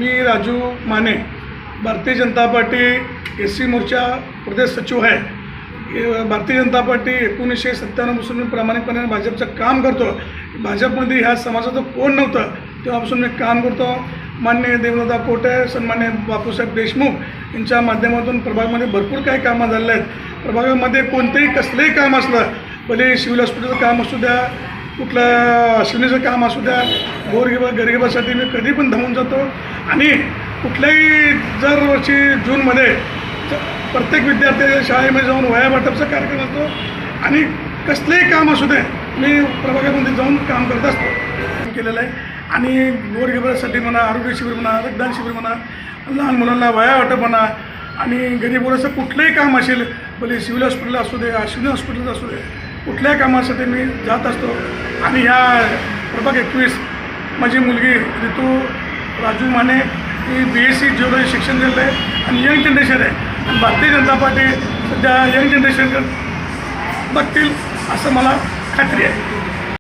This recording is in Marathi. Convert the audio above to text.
मी राजू माने, भारतीय जनता पार्टी SC मोर्चा प्रदेश सचिव आहे. भारतीय जनता पार्टी 1997 पासून मी प्रामाणिकपणे भाजपचं काम करतो. भाजपमध्ये ह्या समाजाचं कोण नव्हतं तेव्हापासून मी काम करतो. माननीय देवदादा कोटे, सन्मान्य बापूसाहेब देशमुख यांच्या माध्यमातून प्रभागामध्ये भरपूर काही कामं झालेले आहेत. प्रभागामध्ये कोणतेही कसलंही काम असलं, भले सिव्हिल हॉस्पिटलचं काम असू द्या, कुठलं अश्विनीचं काम असू द्या, गरिबासाठी मी कधी पण धावून जातो. आणि कुठल्याही दरवर्षी जूनमध्ये प्रत्येक विद्यार्थी शाळेमध्ये जाऊन वह्या वाटपचा कार्यक्रम असतो. आणि कसलेही काम असू दे मी प्रभागामध्ये जाऊन काम करत असतो केलेलं आहे. आणि गोरगरिबासाठी म्हणा, आरोग्य शिबिर म्हणा, रक्तदान शिबिर म्हणा, लहान मुलांना वह्या वाटप म्हणा, आणि गरीब वर्गाचं कुठलंही काम असेल, भले सिव्हिल हॉस्पिटल असू दे, अश्विनी हॉस्पिटल असू दे, कुठल्याही कामासाठी मी जात असतो. आणि ह्या प्रभाग 21 माझी मुलगी ऋतू राजू माने ही BSc जिओलॉजी शिक्षण दिलेलं आहे आणि यंग जनरेशन आहे. आणि भारतीय जनता पार्टी सध्या यंग जनरेशन बघतील असं मला खात्री आहे.